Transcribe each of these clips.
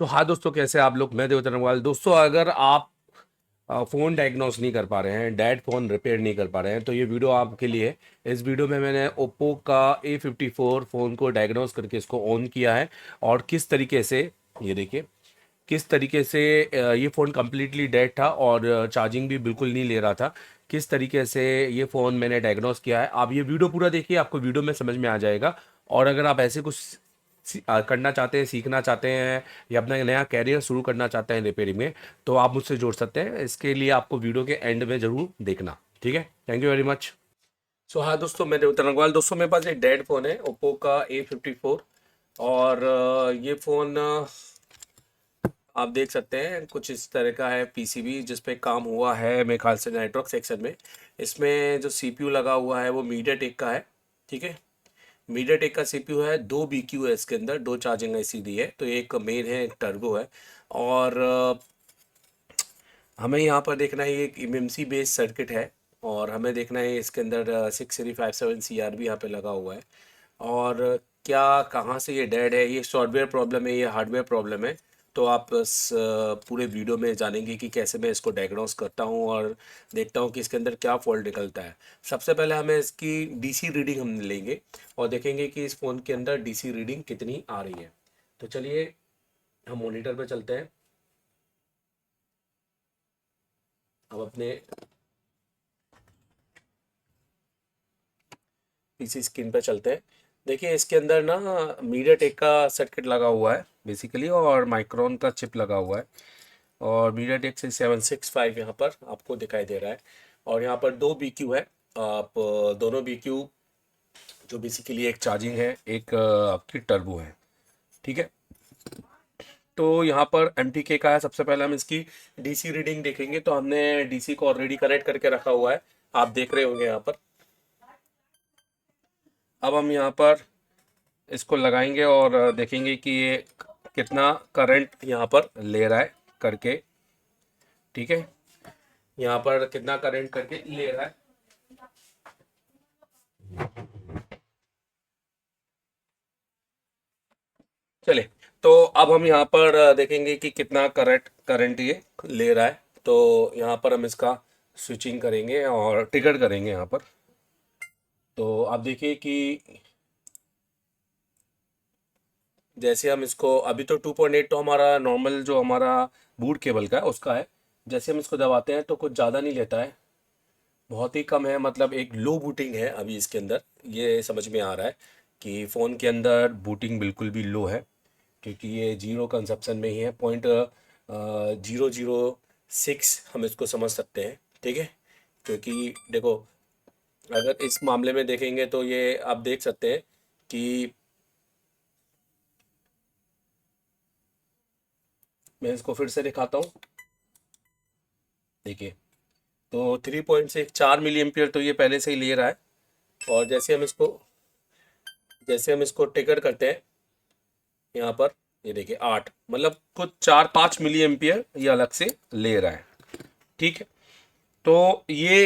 तो हाँ दोस्तों, कैसे आप लोग। मैं देवचरण अग्रवाल। दोस्तों, अगर आप फ़ोन डायग्नोस नहीं कर पा रहे हैं, डेड फ़ोन रिपेयर नहीं कर पा रहे हैं, तो ये वीडियो आपके लिए है। इस वीडियो में मैंने ओप्पो का A54 फ़ोन को डायग्नोस करके इसको ऑन किया है, और किस तरीके से, ये देखिए, किस तरीके से ये फ़ोन कम्प्लीटली डेड था और चार्जिंग भी बिल्कुल नहीं ले रहा था। किस तरीके से ये फ़ोन मैंने डायग्नोस किया है, आप ये वीडियो पूरा देखिए, आपको वीडियो में समझ में आ जाएगा। और अगर आप ऐसे कुछ करना चाहते हैं, सीखना चाहते हैं, या अपना नया कैरियर शुरू करना चाहते हैं रिपेयरिंग में, तो आप मुझसे जुड़ सकते हैं। इसके लिए आपको वीडियो के एंड में ज़रूर देखना। ठीक है, थैंक यू वेरी मच। सो हाँ दोस्तों, मैं देवतन अग्रवाल। दोस्तों, मेरे पास एक डेड फ़ोन है, ओप्पो का A54। और ये फ़ोन आप देख सकते हैं कुछ इस तरह का है। पीसीबी जिस पे काम हुआ है मेरे ख्याल से नेटवर्क सेक्शन में। इसमें जो सीपीयू लगा हुआ है वो मीडियाटेक का है। ठीक है, मीडियाटेक का सीपीयू है। दो बीक्यू है इसके अंदर, दो चार्जिंग आईसी दी है, तो एक मेन है, एक टर्बो है। और हमें यहाँ पर देखना है ये एक एमएमसी बेस्ड सर्किट है। और हमें देखना है इसके अंदर 6357 CR भी यहाँ पे लगा हुआ है। और क्या, कहाँ से ये डेड है, ये सॉफ्टवेयर प्रॉब्लम है, ये हार्डवेयर प्रॉब्लम है। तो आप इस पूरे वीडियो में जानेंगे कि कैसे मैं इसको डायग्नोस करता हूँ और देखता हूँ कि इसके अंदर क्या फॉल्ट निकलता है। सबसे पहले हमें इसकी डीसी रीडिंग हम लेंगे और देखेंगे कि इस फ़ोन के अंदर डीसी रीडिंग कितनी आ रही है। तो चलिए हम मॉनिटर पे चलते हैं। अब अपने पीसी स्क्रीन पे चलते हैं। देखिए, इसके अंदर ना मीडियाटेक का सर्किट लगा हुआ है बेसिकली, और माइक्रोन का चिप लगा हुआ है। और मीडियाटेक से 765 यहाँ पर आपको दिखाई दे रहा है। और यहाँ पर दो BQ है। आप दोनों BQ, जो बेसिकली एक चार्जिंग है, एक आपकी टर्बो है। ठीक है, तो यहाँ पर MTK का है। सबसे पहले हम इसकी डीसी रीडिंग देखेंगे। तो हमने डीसी को ऑलरेडी कनेक्ट करके रखा हुआ है, आप देख रहे होंगे यहाँ पर। अब हम यहाँ पर इसको लगाएंगे और देखेंगे कि ये कितना करंट यहाँ पर ले रहा है करके। ठीक है, यहाँ पर कितना करंट करके ले रहा है। चले, तो अब हम यहाँ पर देखेंगे कि कितना करंट करंट ये ले रहा है। तो यहाँ पर हम इसका स्विचिंग करेंगे और ट्रिगर करेंगे यहाँ पर। तो आप देखिए कि जैसे हम इसको, अभी तो 2.8 तो हमारा नॉर्मल जो हमारा बूट केबल का है उसका है। जैसे हम इसको दबाते हैं तो कुछ ज़्यादा नहीं लेता है, बहुत ही कम है। मतलब एक लो बूटिंग है अभी इसके अंदर। ये समझ में आ रहा है कि फ़ोन के अंदर बूटिंग बिल्कुल भी लो है, क्योंकि ये जीरो कंजप्शन में ही है। 0.006 हम इसको समझ सकते हैं। ठीक है, क्योंकि देखो, अगर इस मामले में देखेंगे तो ये आप देख सकते हैं कि, मैं इसको फिर से दिखाता हूँ। देखिए, तो 3.64 मिली एम्पियर तो ये पहले से ही ले रहा है। और जैसे हम इसको ट्रिगर करते हैं यहाँ पर, ये देखिए 8, मतलब कुछ 4-5 मिली एम्पियर ये अलग से ले रहा है। ठीक है, तो ये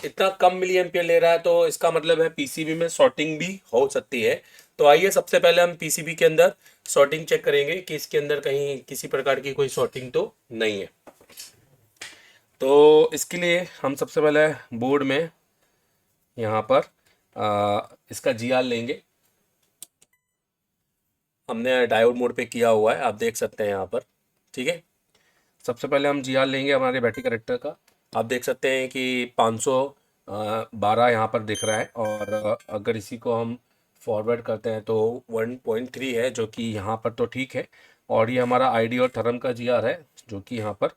इतना कम मिली एम्पियर ले रहा है, तो इसका मतलब है पीसीबी में शॉर्टिंग भी हो सकती है। तो आइए सबसे पहले हम पीसीबी के अंदर शॉर्टिंग चेक करेंगे कि इसके अंदर कहीं किसी प्रकार की कोई शॉर्टिंग तो नहीं है। तो इसके लिए हम सबसे पहले बोर्ड में यहाँ पर इसका जीआर लेंगे। हमने डायोड मोड पे किया हुआ है, आप देख सकते हैं यहाँ पर। ठीक है, सबसे पहले हम जीआर लेंगे हमारे बैटरी कनेक्टर का। आप देख सकते हैं कि 512 यहाँ पर दिख रहा है। और अगर इसी को हम फॉरवर्ड करते हैं तो 1.3 है, जो कि यहाँ पर तो ठीक है। और ये हमारा आईडी और थर्म का जीआर है, जो कि यहाँ पर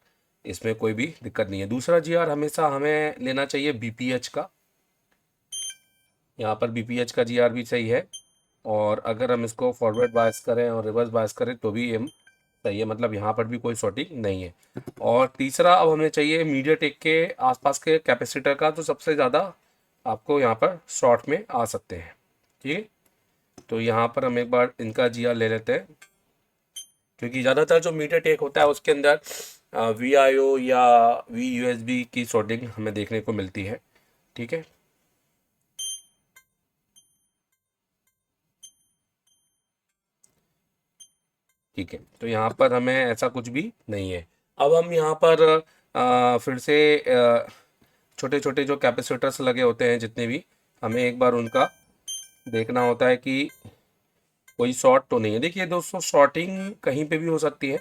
इसमें कोई भी दिक्कत नहीं है। दूसरा जीआर हमेशा हमें लेना चाहिए बीपीएच का। यहाँ पर बीपीएच का जीआर भी सही है। और अगर हम इसको फॉरवर्ड बायस करें और रिवर्स बायस करें तो भी हम सही है, मतलब यहाँ पर भी कोई शॉर्टिंग नहीं है। और तीसरा अब हमें चाहिए मीडियाटेक के आसपास के कैपेसिटर का, तो सबसे ज़्यादा आपको यहाँ पर शॉर्ट में आ सकते हैं। ठीक है, तो यहाँ पर हम एक बार इनका जीआर ले लेते हैं, क्योंकि ज़्यादातर जो मीडियाटेक होता है उसके अंदर VIO या VUSB की शॉर्टिंग हमें देखने को मिलती है। ठीक है, ठीक है, तो यहाँ पर हमें ऐसा कुछ भी नहीं है। अब हम यहाँ पर फिर से छोटे छोटे जो कैपेसिटर्स लगे होते हैं जितने भी, हमें एक बार उनका देखना होता है कि कोई शॉर्ट तो नहीं है। देखिए दोस्तों, शॉर्टिंग कहीं पे भी हो सकती है,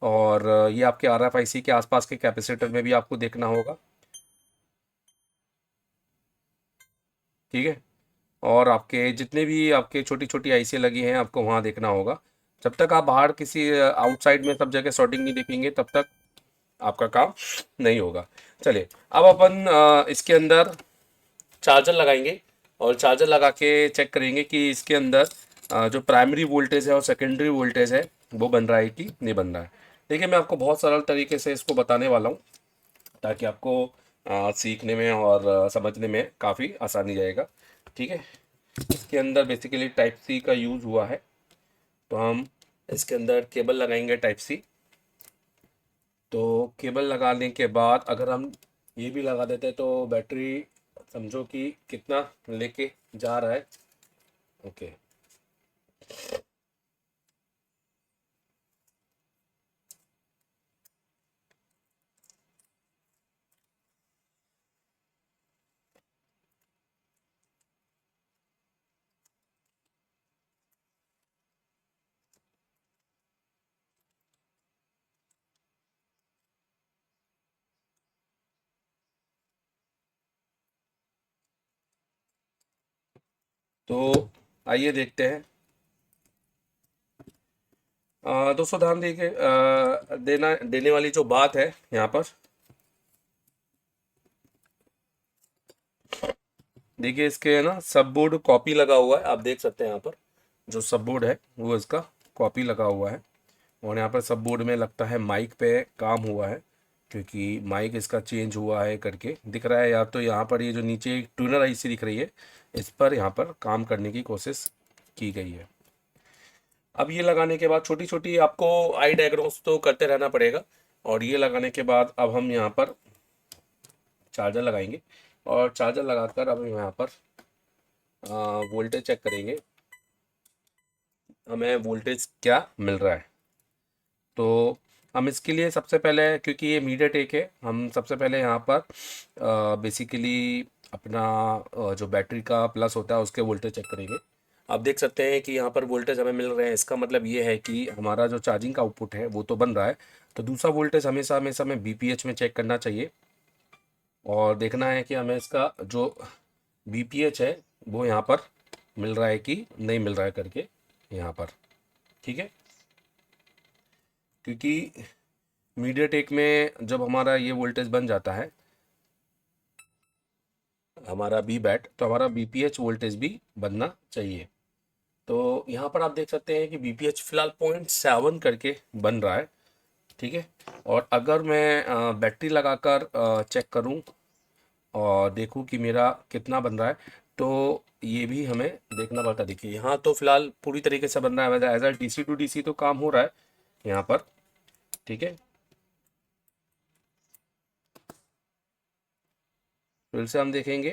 और ये आपके RFIC के आसपास के कैपेसिटर में भी आपको देखना होगा। ठीक है, और आपके जितने भी आपके छोटी छोटी आईसी लगी हैं आपको वहाँ देखना होगा। जब तक आप बाहर किसी आउटसाइड में सब जगह शॉर्टिंग नहीं देखेंगे तब तक आपका काम नहीं होगा। चलिए, अब अपन इसके अंदर चार्जर लगाएंगे, और चार्जर लगा के चेक करेंगे कि इसके अंदर जो प्राइमरी वोल्टेज है और सेकेंडरी वोल्टेज है वो बन रहा है कि नहीं बन रहा है। देखिए, मैं आपको बहुत सरल तरीके से इसको बताने वाला हूँ, ताकि आपको सीखने में और समझने में काफ़ी आसानी जाएगा। ठीक है, इसके अंदर बेसिकली टाइप सी का यूज़ हुआ है, तो हम इसके अंदर केबल लगाएंगे टाइप सी। तो केबल लगाने के बाद अगर हम ये भी लगा देते हैं तो बैटरी समझो कि कितना लेके जा रहा है। ओके, तो आइए देखते हैं। दोस्तों ध्यान देखिए, देना देने वाली जो बात है यहाँ पर, देखिए इसके है ना सब बोर्ड कॉपी लगा हुआ है, आप देख सकते हैं यहाँ पर जो सब बोर्ड है वो इसका कॉपी लगा हुआ है। और यहाँ पर सब बोर्ड में लगता है माइक पे काम हुआ है, क्योंकि माइक इसका चेंज हुआ है करके दिख रहा है। या तो यहाँ पर ये जो नीचे एक ट्यूनर आईसी दिख रही है, इस पर यहाँ पर काम करने की कोशिश की गई है। अब ये लगाने के बाद छोटी छोटी आपको आई डायग्नोस तो करते रहना पड़ेगा, और ये लगाने के बाद अब हम यहाँ पर चार्जर लगाएंगे, और चार्जर लगाकर अब हम यहाँ पर वोल्टेज चेक करेंगे, हमें वोल्टेज क्या मिल रहा है। तो हम इसके लिए सबसे पहले, क्योंकि ये मीडियाटेक है, हम सबसे पहले यहाँ पर बेसिकली अपना जो बैटरी का प्लस होता है उसके वोल्टेज चेक करेंगे। आप देख सकते हैं कि यहाँ पर वोल्टेज हमें मिल रहे हैं, इसका मतलब ये है कि हमारा जो चार्जिंग का आउटपुट है वो तो बन रहा है। तो दूसरा वोल्टेज हमेशा हमेशा हमें BPH में चेक करना चाहिए, और देखना है कि हमें इसका जो BPH है वो यहाँ पर मिल रहा है कि नहीं मिल रहा है करके यहाँ पर। ठीक है, क्योंकि मीडियाटेक में जब हमारा ये वोल्टेज बन जाता है, हमारा बी बैट, तो हमारा BPH वोल्टेज भी बनना चाहिए। तो यहाँ पर आप देख सकते हैं कि BPH फिलहाल 0.7 करके बन रहा है। ठीक है, और अगर मैं बैटरी लगाकर चेक करूँ और देखूँ कि मेरा कितना बन रहा है, तो ये भी हमें देखना पड़ता है। देखिए यहाँ तो फिलहाल पूरी तरीके से बन रहा है, as a DC to DC तो काम हो रहा है यहाँ पर। ठीक है, फिर से हम देखेंगे।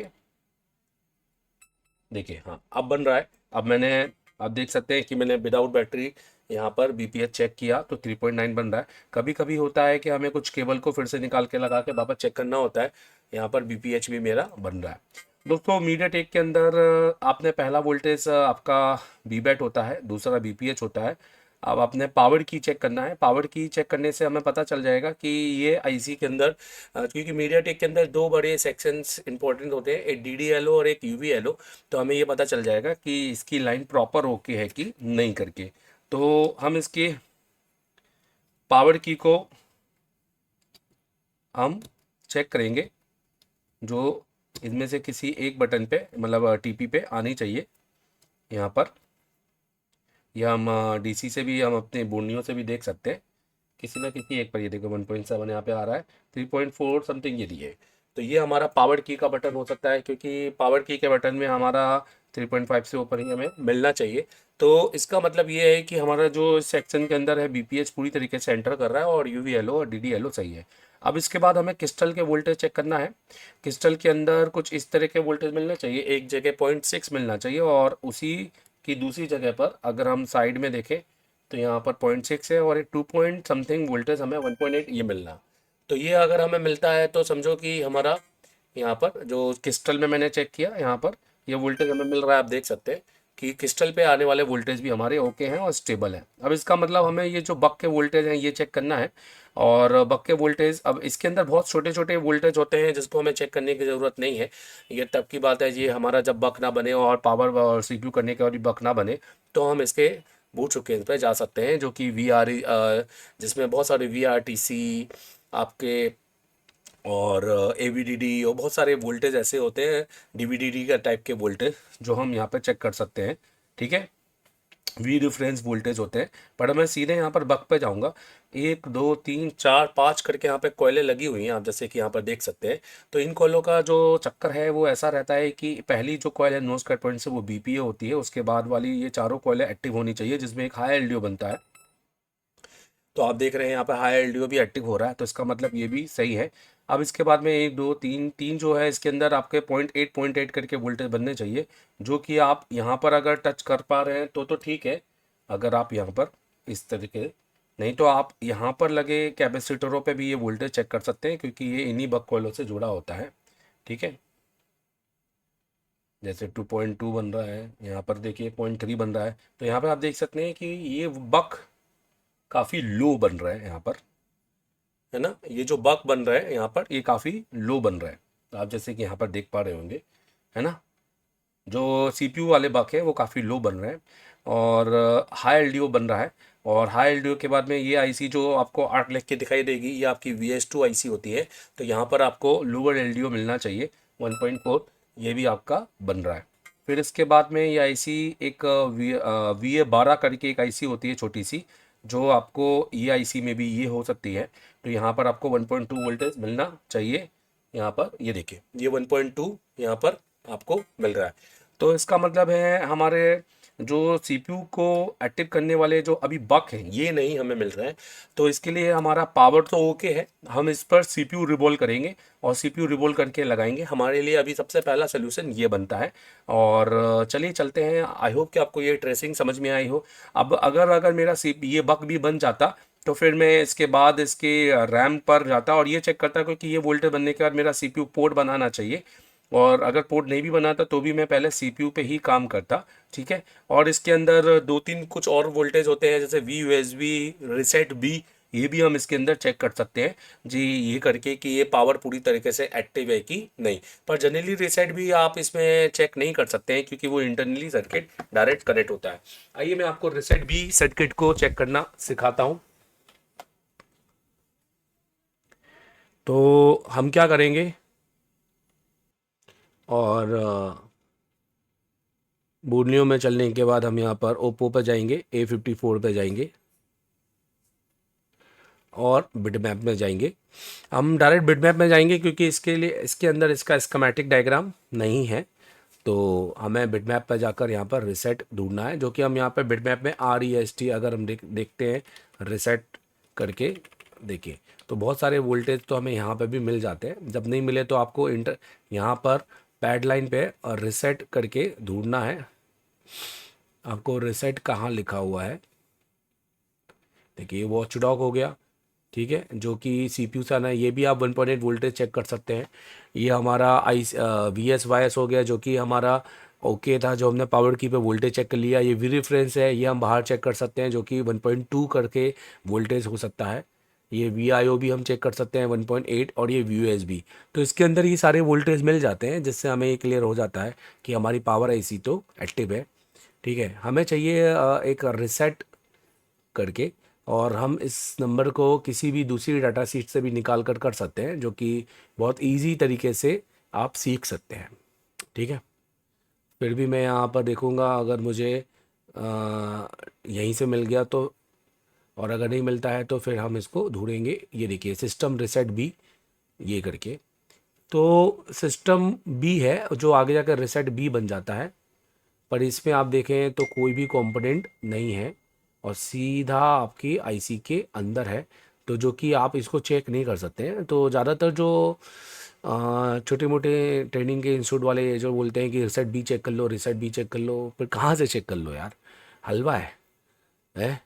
देखिए हाँ, अब बन रहा है। अब मैंने, आप देख सकते हैं कि मैंने विदाउट बैटरी यहाँ पर BPH चेक किया तो 3.9 बन रहा है। कभी कभी होता है कि हमें कुछ केबल को फिर से निकाल के लगा के वापस चेक करना होता है, यहाँ पर BPH भी मेरा बन रहा है। दोस्तों मीडियाटेक के अंदर आपने पहला वोल्टेज आपका बी बैट होता है, दूसरा BPH होता है। अब आपने पावर की चेक करना है। पावर की चेक करने से हमें पता चल जाएगा कि ये आईसी के अंदर, क्योंकि मीडियाटेक के अंदर दो बड़े सेक्शंस इंपॉर्टेंट होते हैं, एक DDLO और एक UVLO। तो हमें ये पता चल जाएगा कि इसकी लाइन प्रॉपर ओके है कि नहीं करके। तो हम इसकी पावर की को हम चेक करेंगे, जो इनमें से किसी एक बटन पे मतलब TP पे आनी चाहिए यहाँ पर। या हम DC से भी, हम अपने बोर्नियों से भी देख सकते हैं, किसी ना किसी एक पर। ये देखो 1.7 यहाँ पे आ रहा है, 3.4 समथिंग ये दिए। तो ये हमारा पावर की का बटन हो सकता है, क्योंकि पावर की के बटन में हमारा 3.5 से ऊपर ही हमें मिलना चाहिए। तो इसका मतलब ये है कि हमारा जो सेक्शन के अंदर है BPH पूरी तरीके से एंटर कर रहा है, और UVLO और DDLO सही है। अब इसके बाद हमें क्रिस्टल के वोल्टेज चेक करना है। क्रिस्टल के अंदर कुछ इस तरह के वोल्टेज मिलना चाहिए, एक जगह 0.6 मिलना चाहिए, और उसी की दूसरी जगह पर अगर हम साइड में देखें तो यहाँ पर 0.6 है और एक 2 पॉइंट समथिंग वोल्टेज हमें 1.8 ये मिलना। तो ये अगर हमें मिलता है तो समझो कि हमारा यहाँ पर जो क्रिस्टल में मैंने चेक किया, यहाँ पर ये वोल्टेज हमें मिल रहा है। आप देख सकते हैं कि क्रिस्टल पे आने वाले वोल्टेज भी हमारे ओके हैं और स्टेबल हैं। अब इसका मतलब हमें ये जो बक के वोल्टेज हैं ये चेक करना है। और बक के वोल्टेज, अब इसके अंदर बहुत छोटे छोटे वोल्टेज होते हैं जिसको हमें चेक करने की ज़रूरत नहीं है। ये तब की बात है ये हमारा जब बक ना बने और पावर और सीपीयू करने के बाद भी बक ना बने, तो हम इसके बूट शोकेस पे जा सकते हैं, जो कि वी आर, जिसमें बहुत सारे वी आर टी सी आपके और AVDD और बहुत सारे वोल्टेज ऐसे होते हैं, DVDD का टाइप के वोल्टेज जो हम यहाँ पे चेक कर सकते हैं। ठीक है, वी रेफरेंस वोल्टेज होते हैं। पर मैं सीधे यहाँ पर बक पे जाऊँगा। 1 2 3 4 5 करके यहाँ पे कॉइलें लगी हुई हैं, आप जैसे कि यहाँ पर देख सकते हैं। तो इन कॉइलों का जो चक्कर है वो ऐसा रहता है कि पहली जो कॉइल है नोज कट पॉइंट से वो BPA होती है, उसके बाद वाली ये चारों कॉइलें एक्टिव होनी चाहिए, जिसमें एक हाई LDO बनता है। तो आप देख रहे हैं यहाँ पर हाई LDO भी एक्टिव हो रहा है, तो इसका मतलब ये भी सही है। अब इसके बाद में 1 2 3 3 जो है इसके अंदर आपके 0.8 करके वोल्टेज बनने चाहिए, जो कि आप यहाँ पर अगर टच कर पा रहे हैं तो ठीक है। अगर आप यहाँ पर इस तरीके, नहीं तो आप यहाँ पर लगे कैपेसिटरों पे भी ये वोल्टेज चेक कर सकते हैं, क्योंकि ये इन्हीं बक कॉइलों से जुड़ा होता है। ठीक है, जैसे 2.2 बन रहा है, यहाँ पर देखिए 0.3 बन रहा है। तो यहाँ पर आप देख सकते हैं कि ये बक काफ़ी लो बन रहा है यहाँ पर, है ना। ये जो बक बन रहा है यहाँ पर ये काफ़ी लो बन रहा है, तो आप जैसे कि यहाँ पर देख पा रहे होंगे, है ना। जो CPU वाले बक है वो काफ़ी लो बन रहे हैं और हाई LDO बन रहा है। और हाई LDO के बाद में ये IC जो आपको 8 लिख के दिखाई देगी, ये आपकी VS2 IC होती है। तो यहाँ पर आपको लोअर LDO मिलना चाहिए 1.4, ये भी आपका बन रहा है। फिर इसके बाद में ये IC एक VA12 करके एक IC होती है छोटी सी, जो आपको ये IC में भी ये हो सकती है। तो यहाँ पर आपको 1.2 वोल्टेज मिलना चाहिए। यहाँ पर ये देखिए ये 1.2 यहाँ पर आपको मिल रहा है। तो इसका मतलब है हमारे जो CPU को एक्टिव करने वाले जो अभी बक हैं ये नहीं हमें मिल रहे हैं। तो इसके लिए हमारा पावर तो ओके है, हम इस पर CPU रिवॉल्व करेंगे और CPU रिवॉल्व करके लगाएंगे। हमारे लिए अभी सबसे पहला सोल्यूशन ये बनता है। और चलिए चलते हैं। आई होप कि आपको ये ट्रेसिंग समझ में आई हो। अब अगर अगर मेरा ये बक भी बन जाता तो फिर मैं इसके बाद इसके रैम पर जाता और ये चेक करता, क्योंकि ये वोल्टेज बनने के बाद मेरा CPU पोर्ट बनाना चाहिए। और अगर पोर्ट नहीं भी बनाता तो भी मैं पहले CPU पे ही काम करता। ठीक है, और इसके अंदर 2 3 कुछ और वोल्टेज होते हैं, जैसे VUSB, रीसेट B, ये भी हम इसके अंदर चेक कर सकते हैं जी, ये करके कि ये पावर पूरी तरीके से एक्टिव है कि नहीं। पर जनरली रीसेट भी आप इसमें चेक नहीं कर सकते हैं, क्योंकि वो इंटरनली सर्किट डायरेक्ट कनेक्ट होता है। आइए मैं आपको रीसेट B सर्किट को चेक करना सिखाता हूँ। तो हम क्या करेंगे, और बोर्नियो में चलने के बाद हम यहाँ पर ओप्पो पर जाएंगे, A54 पे जाएंगे और बिटमैप में जाएंगे। हम डायरेक्ट बिटमैप में जाएंगे क्योंकि इसके लिए इसके अंदर इसका स्कीमेटिक डायग्राम नहीं है। तो हमें बिटमैप पर जाकर यहाँ पर रिसेट ढूंढना है, जो कि हम यहाँ पर बिटमैप में REST अगर हम देखते हैं रिसेट करके देखिए, तो बहुत सारे वोल्टेज तो हमें यहाँ पे भी मिल जाते हैं। जब नहीं मिले तो आपको यहाँ पर पैड लाइन पे और रिसेट करके ढूंढना है। आपको रिसेट कहाँ लिखा हुआ है, देखिए वॉच डॉग हो गया। ठीक है, जो कि CPU से आना है। ये भी आप 1.8 वोल्टेज चेक कर सकते हैं। ये हमारा VSYS हो गया, जो कि हमारा ओके था, जो हमने पावर की पे वोल्टेज चेक कर लिया। ये V रेफरेंस है, ये हम बाहर चेक कर सकते हैं, जो कि 1.2 करके वोल्टेज हो सकता है। ये VIO भी हम चेक कर सकते हैं 1.8, और ये VUSB। तो इसके अंदर ये सारे वोल्टेज मिल जाते हैं, जिससे हमें ये क्लियर हो जाता है कि हमारी पावर IC तो एक्टिव है। ठीक है, हमें चाहिए एक रिसेट करके, और हम इस नंबर को किसी भी दूसरी डाटा शीट से भी निकाल कर सकते हैं, जो कि बहुत इजी तरीके से आप सीख सकते हैं। ठीक है, फिर भी मैं यहाँ पर देखूँगा, अगर मुझे यहीं से मिल गया तो, और अगर नहीं मिलता है तो फिर हम इसको ढूंढेंगे। ये देखिए सिस्टम रिसेट B, ये करके। तो सिस्टम B है जो आगे जाकर रिसेट B बन जाता है, पर इसमें आप देखें तो कोई भी कंपोनेंट नहीं है और सीधा आपकी IC के अंदर है। तो जो कि आप इसको चेक नहीं कर सकते हैं। तो ज़्यादातर जो छोटे मोटे ट्रेनिंग के इंस्टीट्यूट वाले जो बोलते हैं कि रिसेट B चेक कर लो, रिसेट B चेक कर लो, फिर कहाँ से चेक कर लो यार, हलवा है।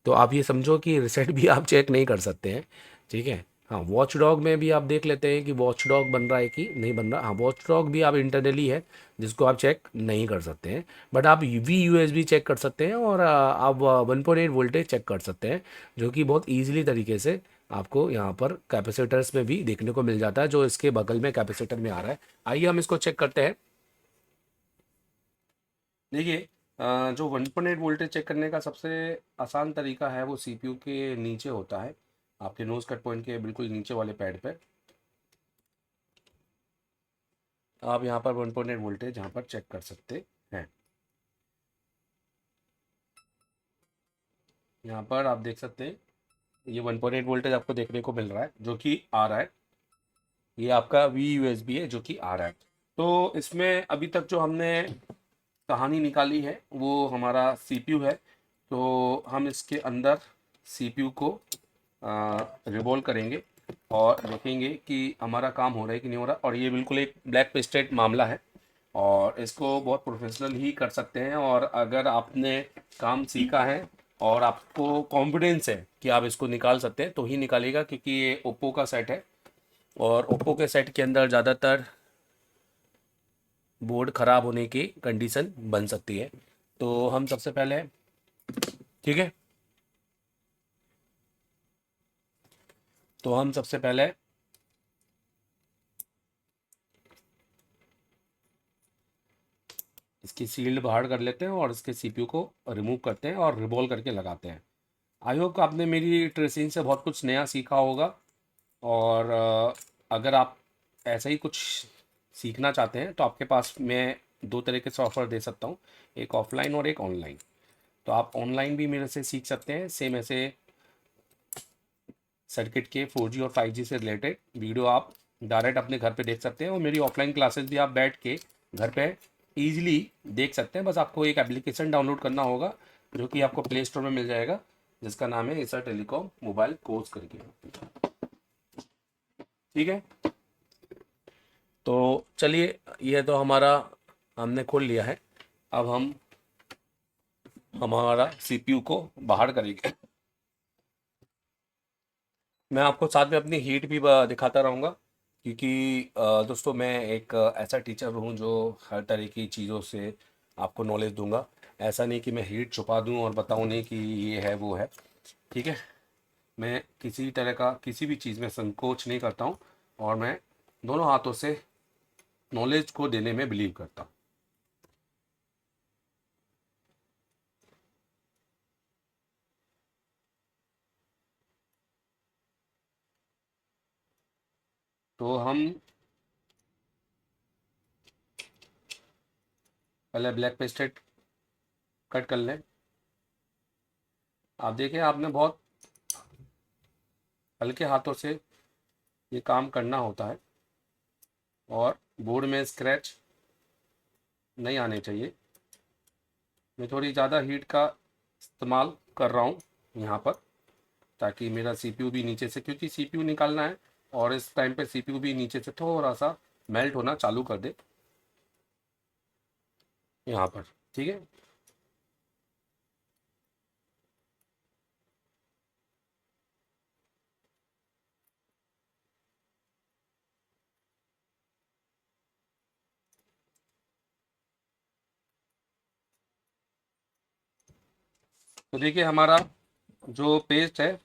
तो आप ये समझो कि रीसेट भी आप चेक नहीं कर सकते हैं, ठीक है। हाँ, वॉच डॉग में भी आप देख लेते हैं कि वॉच डॉग बन रहा है कि नहीं बन रहा। हाँ, वॉच डॉग भी आप इंटरनली है जिसको आप चेक नहीं कर सकते हैं, बट आप वी यूएसबी चेक कर सकते हैं और आप 1.8 वोल्टेज चेक कर सकते हैं, जो कि बहुत ईजिली तरीके से आपको यहाँ पर कैपेसिटर्स में भी देखने को मिल जाता है, जो इसके बगल में कैपेसिटर में आ रहा है। आइए हम इसको चेक करते हैं। देखिए, जो 1.8 वोल्टेज चेक करने का सबसे आसान तरीका है वो सीपीयू के नीचे होता है, आपके नोज कट पॉइंट के बिल्कुल नीचे वाले पैड पे आप यहाँ पर 1.8 वोल्टेज यहाँ पर चेक कर सकते हैं। यहाँ पर आप देख सकते हैं ये 1.8 वोल्टेज आपको देखने को मिल रहा है, जो कि आ रहा है। ये आपका वी यूएसबी है जो कि आ रहा है। तो इसमें अभी तक जो हमने कहानी निकाली है वो हमारा सीपीयू है। तो हम इसके अंदर सीपीयू को रिवॉल्व करेंगे और देखेंगे कि हमारा काम हो रहा है कि नहीं हो रहा। और ये बिल्कुल एक ब्लैक पेस्टेड मामला है और इसको बहुत प्रोफेशनल ही कर सकते हैं। और अगर आपने काम सीखा है और आपको कॉन्फिडेंस है कि आप इसको निकाल सकते हैं तो ही निकालिएगा, क्योंकि ये ओप्पो का सेट है और ओप्पो के सेट के अंदर ज़्यादातर बोर्ड ख़राब होने की कंडीशन बन सकती है। तो हम सबसे पहले, ठीक है, तो हम सबसे पहले इसकी सील्ड बाहर कर लेते हैं और इसके सीपीयू को रिमूव करते हैं और रिवॉल्व करके लगाते हैं। आई होप आपने मेरी ट्रेसिंग से बहुत कुछ नया सीखा होगा। और अगर आप ऐसा ही कुछ सीखना चाहते हैं तो आपके पास मैं दो तरह के सॉफ्टवेयर दे सकता हूँ, एक ऑफलाइन और एक ऑनलाइन। तो आप ऑनलाइन भी मेरे से सीख सकते हैं, सेम ऐसे सर्किट के 4G और 5G से रिलेटेड वीडियो आप डायरेक्ट अपने घर पे देख सकते हैं। और मेरी ऑफलाइन क्लासेस भी आप बैठ के घर पे ईजिली देख सकते हैं। बस आपको एक एप्लीकेशन डाउनलोड करना होगा जो कि आपको प्ले स्टोर में मिल जाएगा, जिसका नाम है एसर टेलीकॉम मोबाइल कोर्स करके, ठीक है। तो चलिए, ये तो हमारा हमने खोल लिया है। अब हम हमारा सीपीयू को बाहर करेंगे। मैं आपको साथ में अपनी हीट भी दिखाता रहूँगा, क्योंकि दोस्तों मैं एक ऐसा टीचर हूँ जो हर तरह की चीज़ों से आपको नॉलेज दूंगा। ऐसा नहीं कि मैं हीट छुपा दूँ और बताऊँ नहीं कि ये है वो है, ठीक है। मैं किसी तरह का किसी भी चीज़ में संकोच नहीं करता हूँ और मैं दोनों हाथों से नॉलेज को देने में बिलीव करता हूँ। तो हम पहले ब्लैक पेस्टेड कट कर लें। आप देखें, आपने बहुत हल्के हाथों से ये काम करना होता है और बोर्ड में स्क्रैच नहीं आने चाहिए। मैं थोड़ी ज़्यादा हीट का इस्तेमाल कर रहा हूँ यहाँ पर, ताकि मेरा सीपीयू भी नीचे से, क्योंकि सीपीयू निकालना है और इस टाइम पे सीपीयू भी नीचे से थोड़ा सा मेल्ट होना चालू कर दे यहाँ पर, ठीक है। तो देखिए, हमारा जो पेस्ट है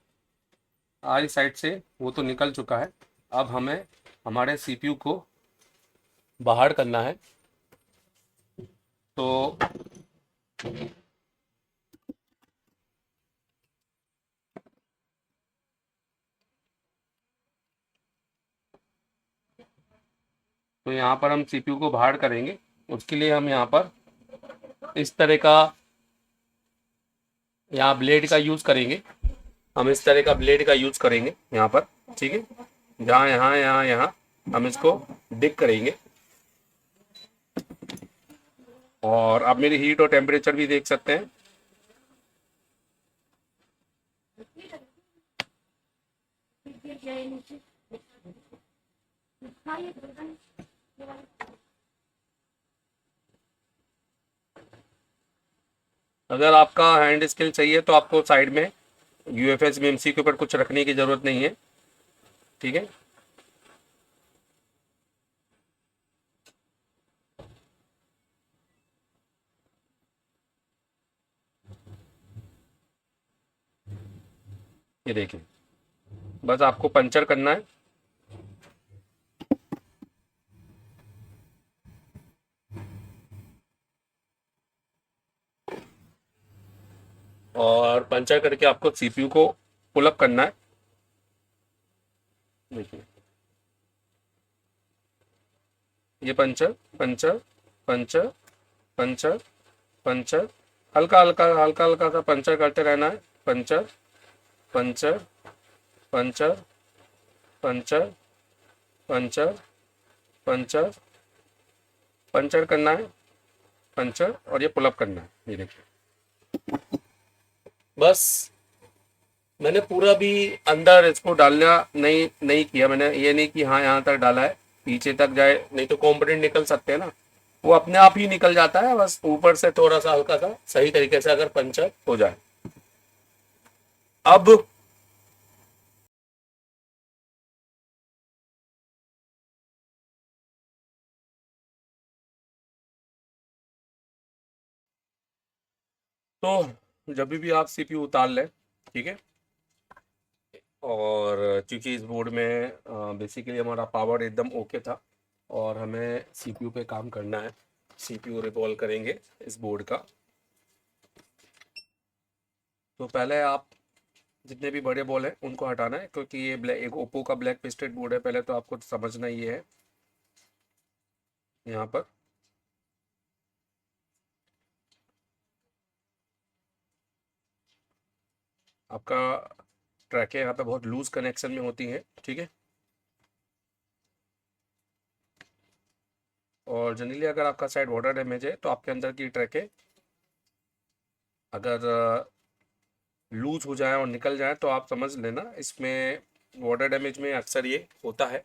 आई साइड से वो तो निकल चुका है। अब हमें हमारे सीपीयू को बाहर करना है। तो यहाँ पर हम सीपीयू को बाहर करेंगे। उसके लिए हम यहाँ पर इस तरह का यहाँ ब्लेड का यूज़ करेंगे। हम इस तरह का ब्लेड का यूज़ करेंगे यहाँ पर, ठीक है। जहाँ यहाँ यहाँ यहाँ हम इसको डिग करेंगे और आप मेरी हीट और टेम्परेचर भी देख सकते हैं। अगर आपका हैंड स्किल चाहिए तो आपको साइड में यूएफएस बीएमसी के ऊपर कुछ रखने की ज़रूरत नहीं है, ठीक है। ये देखिए, बस आपको पंचर करना है। और पंचर करके आपको सीपीयू को पुल अप करना है। देखिए, ये puncture puncture puncture puncture puncture, हल्का हल्का हल्का हल्का सा पंचर करते रहना है। Puncture puncture puncture puncture puncture puncture puncture करना है, पंचर, और ये पुलअप करना है। ये देखिए, बस मैंने पूरा भी अंदर इसको डालना नहीं नहीं किया। मैंने ये नहीं कि हाँ यहाँ तक डाला है, पीछे तक जाए, नहीं तो कंपोनेंट निकल सकते हैं ना, वो अपने आप ही निकल जाता है। बस ऊपर से थोड़ा सा हल्का सा सही तरीके से अगर पंचर हो जाए। अब तो जब भी आप सीपीयू उतार लें, ठीक है। और क्योंकि इस बोर्ड में बेसिकली हमारा पावर एकदम ओके था और हमें सीपीयू पे काम करना है, सीपीयू रिवॉल्व करेंगे इस बोर्ड का। तो पहले आप जितने भी बड़े बॉल हैं उनको हटाना है, क्योंकि ये ब्लैक एक ओप्पो का ब्लैक पेस्टेड बोर्ड है। पहले तो आपको समझना ये है, यहाँ पर आपका ट्रैक है, यहाँ पे बहुत लूज कनेक्शन में होती है, ठीक है। और जनरली अगर आपका साइड वाटर डैमेज है तो आपके अंदर की ट्रैक है अगर लूज हो जाए और निकल जाए तो आप समझ लेना इसमें वाटर डैमेज में अक्सर ये होता है।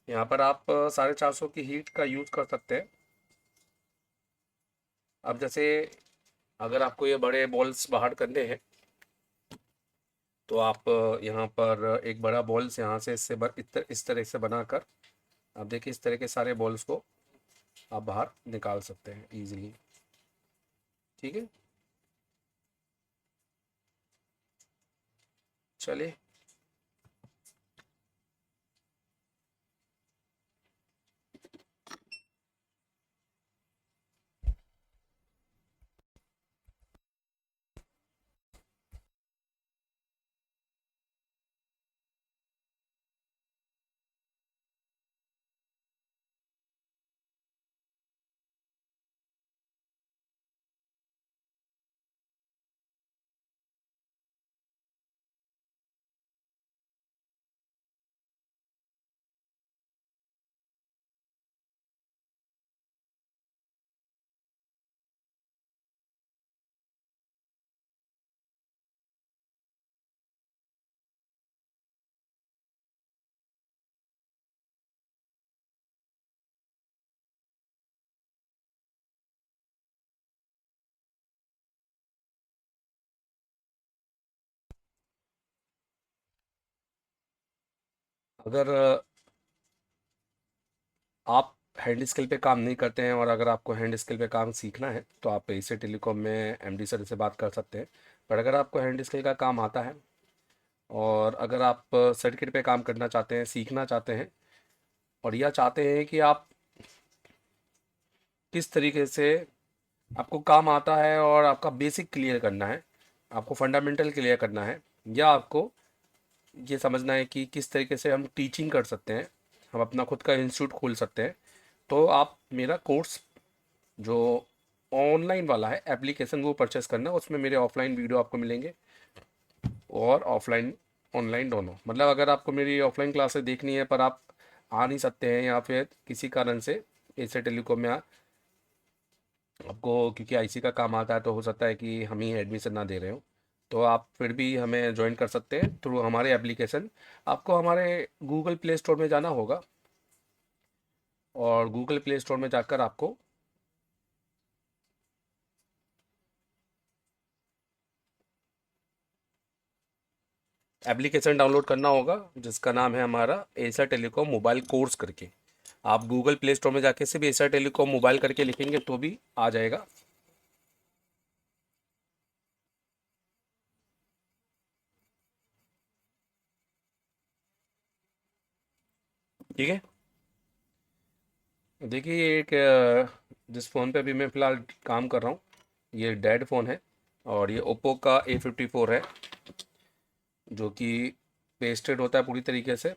यहाँ पर आप 450 की हीट का यूज़ कर सकते हैं। अब जैसे अगर आपको ये बड़े बॉल्स बाहर करने हैं तो आप यहाँ पर एक बड़ा बॉल्स यहाँ से इस तरह से बनाकर आप देखिए इस तरह के सारे बॉल्स को आप बाहर निकाल सकते हैं इजीली, ठीक है। चलिए, अगर आप हैंड स्किल पे काम नहीं करते हैं और अगर आपको हैंड स्किल पे काम सीखना है तो आप एसए टेलीकॉम में एमडी सर से बात कर सकते हैं। पर अगर आपको हैंड स्किल का काम आता है और अगर आप सर्किट पे काम करना चाहते हैं, सीखना चाहते हैं, और यह चाहते हैं कि आप किस तरीके से आपको काम आता है और आपका बेसिक क्लियर करना है, आपको फंडामेंटल क्लियर करना है, या आपको ये समझना है कि किस तरीके से हम टीचिंग कर सकते हैं, हम अपना खुद का इंस्टीट्यूट खोल सकते हैं, तो आप मेरा कोर्स जो ऑनलाइन वाला है एप्लीकेशन वो परचेस करना। उसमें मेरे ऑफलाइन वीडियो आपको मिलेंगे और ऑफलाइन ऑनलाइन दोनों। मतलब अगर आपको मेरी ऑफलाइन क्लासेस देखनी है पर आप आ नहीं सकते हैं या फिर किसी कारण से एसए टेलीकॉम में आपको क्योंकि आईसी का काम आता है तो हो सकता है कि हम ही एडमिशन ना दे रहे हो, तो आप फिर भी हमें ज्वाइन कर सकते हैं थ्रू हमारे एप्लीकेशन। आपको हमारे गूगल प्ले स्टोर में जाना होगा और गूगल प्ले स्टोर में जाकर आपको एप्लीकेशन डाउनलोड करना होगा जिसका नाम है हमारा एशिया टेलीकॉम मोबाइल कोर्स करके। आप गूगल प्ले स्टोर में जाके से भी एशिया टेलीकॉम मोबाइल करके लिखेंगे तो भी आ जाएगा। ठीक है, देखिए ये एक जिस फ़ोन पे अभी मैं फ़िलहाल काम कर रहा हूँ ये डेड फ़ोन है, और ये ओप्पो का A54 है जो कि पेस्टेड होता है पूरी तरीके से।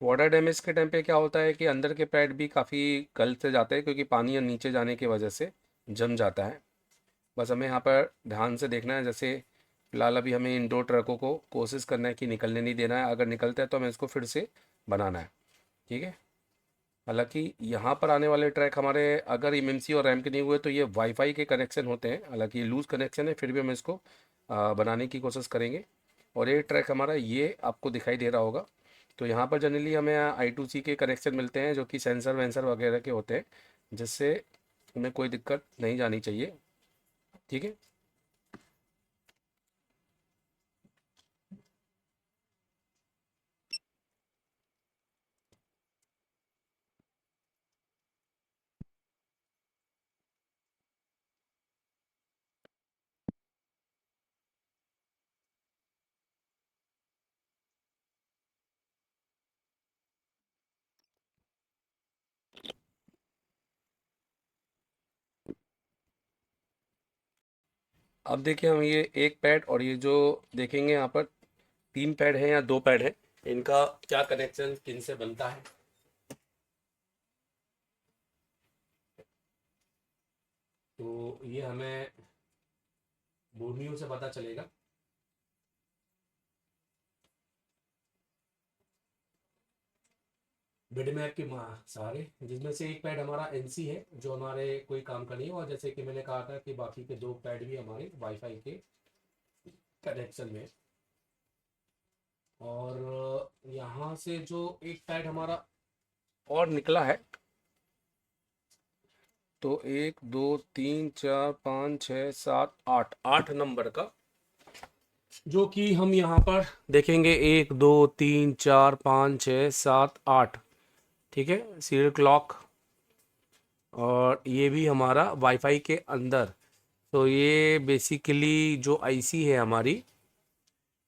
वाटर डैमेज के टाइम पे क्या होता है कि अंदर के पैड भी काफ़ी गल से जाते हैं क्योंकि पानी नीचे जाने की वजह से जम जाता है। बस हमें यहाँ पर ध्यान से देखना है, जैसे फिलहाल अभी हमें इन दो ट्रकों को कोशिश करना है कि निकलने नहीं देना है, अगर निकलता है तो हमें इसको फिर से बनाना है। ठीक है, हालांकि यहाँ पर आने वाले ट्रैक हमारे अगर एमएमसी और रैम के नहीं हुए तो ये वाईफाई के कनेक्शन होते हैं, हालांकि ये लूज़ कनेक्शन है फिर भी हम इसको बनाने की कोशिश करेंगे। और ये ट्रैक हमारा ये आपको दिखाई दे रहा होगा, तो यहाँ पर जनरली हमें I2C के कनेक्शन मिलते हैं जो कि सेंसर वेंसर वगैरह के होते हैं, जिससे हमें कोई दिक्कत नहीं जानी चाहिए। ठीक है, अब देखिए हम ये एक पैड और ये जो देखेंगे यहाँ पर तीन पैड हैं या दो पैड हैं, इनका क्या कनेक्शन किन से बनता है। तो ये हमें बोर्नियो से पता चलेगा। बिड मैप के सहारे, जिसमें से एक पैड हमारा एनसी है जो हमारे कोई काम का नहीं है, और जैसे कि मैंने कहा था कि बाकी के दो पैड भी हमारे वाईफाई के कनेक्शन में। और यहाँ से जो एक पैड हमारा और निकला है, तो एक दो तीन चार पाँच छः सात आठ, 8 नंबर का, जो कि हम यहाँ पर देखेंगे एक दो तीन चार पाँच छः सात आठ। ठीक है, सीरियल क्लॉक, और ये भी हमारा वाईफाई के अंदर। तो ये बेसिकली जो आईसी है हमारी,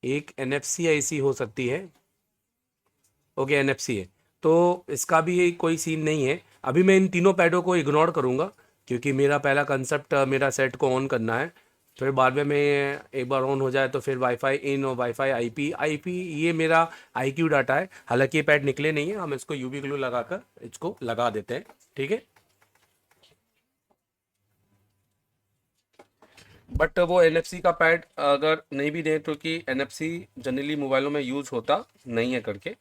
एक एनएफसी आईसी हो सकती है। ओके, एनएफसी है, तो इसका भी कोई सीन नहीं है। अभी मैं इन तीनों पैडों को इग्नोर करूँगा क्योंकि मेरा पहला कंसेप्ट मेरा सेट को ऑन करना है। फिर बाद में मैं एक बार ऑन हो जाए तो फिर वाईफाई इन और वाईफाई आईपी आईपी, ये मेरा आईक्यू डाटा है। हालांकि ये पैड निकले नहीं है, हम इसको यूवी ग्लू लगाकर इसको लगा देते हैं। ठीक है, बट वो एनएफसी का पैड अगर नहीं भी दें, क्योंकि एनएफसी जनरली मोबाइलों में यूज़ होता नहीं है करके।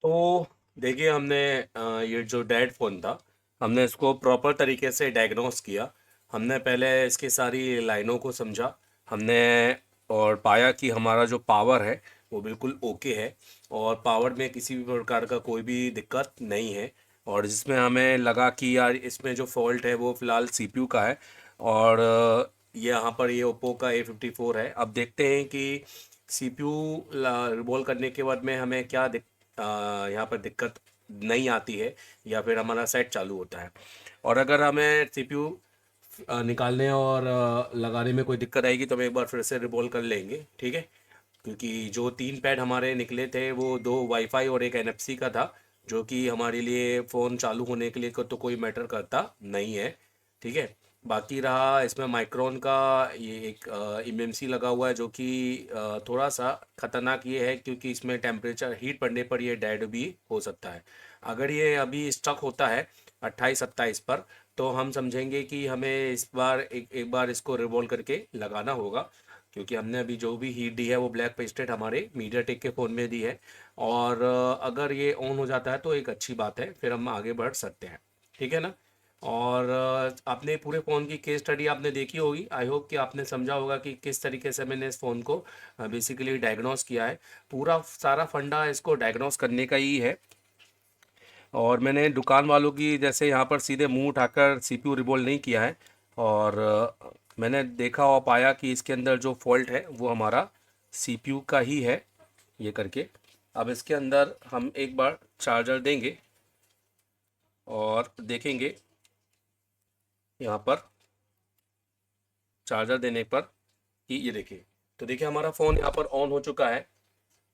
तो देखिए हमने ये जो डेड फ़ोन था, हमने इसको प्रॉपर तरीके से डायग्नोस किया। हमने पहले इसकी सारी लाइनों को समझा। हमने और पाया कि हमारा जो पावर है वो बिल्कुल ओके है और पावर में किसी भी प्रकार का कोई भी दिक्कत नहीं है। और जिसमें हमें लगा कि यार इसमें जो फॉल्ट है वो फ़िलहाल सीपीयू का है। और ये यहाँ पर ये ओप्पो का A54 है। अब देखते हैं कि सीपीयू रिवॉल्व करने के बाद में हमें क्या यहाँ पर दिक्कत नहीं आती है या फिर हमारा सेट चालू होता है। और अगर हमें सीपीयू निकालने और लगाने में कोई दिक्कत आएगी तो हम एक बार फिर से रिवॉल्व कर लेंगे, ठीक है। क्योंकि जो 3 पैड हमारे निकले थे वो 2 वाईफाई और एक एनएफसी का था, जो कि हमारे लिए फ़ोन चालू होने के लिए तो कोई मैटर करता नहीं है, ठीक है। बाकी रहा इसमें माइक्रोन का ये एक एमएमसी लगा हुआ है, जो कि थोड़ा सा ख़तरनाक ये है क्योंकि इसमें टेम्परेचर हीट पड़ने पर ये डेड भी हो सकता है। अगर ये अभी स्टक होता है 28-27 पर, तो हम समझेंगे कि हमें इस बार एक बार इसको रिवॉल्व करके लगाना होगा। क्योंकि हमने अभी जो भी हीट दी है वो ब्लैक पेस्टेड हमारे मीडियाटेक के फ़ोन में दी है। और अगर ये ऑन हो जाता है तो एक अच्छी बात है, फिर हम आगे बढ़ सकते हैं, ठीक है ना। और आपने पूरे फ़ोन की केस स्टडी आपने देखी होगी। आई होप कि आपने समझा होगा कि किस तरीके से मैंने इस फ़ोन को बेसिकली डायग्नोस किया है। पूरा सारा फंडा इसको डायग्नोस करने का ही है। और मैंने दुकान वालों की जैसे यहाँ पर सीधे मुंह उठाकर सीपीयू रिवॉल्व नहीं किया है। और मैंने देखा और पाया कि इसके अंदर जो फॉल्ट है वो हमारा सीपीयू का ही है, ये करके। अब इसके अंदर हम एक बार चार्जर देंगे और देखेंगे यहाँ पर चार्जर देने पर कि ये देखिए। तो देखिए हमारा फ़ोन यहाँ पर ऑन हो चुका है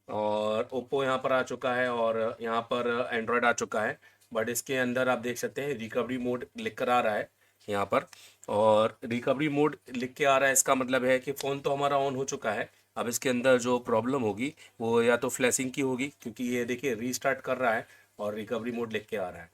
और ओप्पो यहाँ पर आ चुका है और यहाँ पर एंड्रॉयड आ चुका है। बट इसके अंदर आप देख सकते हैं रिकवरी मोड लिख कर आ रहा है यहाँ पर। और रिकवरी मोड लिख के आ रहा है, इसका मतलब है कि फ़ोन तो हमारा ऑन हो चुका है। अब इसके अंदर जो प्रॉब्लम होगी वो या तो फ्लैशिंग की होगी, क्योंकि ये देखिए रीस्टार्ट कर रहा है और रिकवरी मोड लिख के आ रहा है।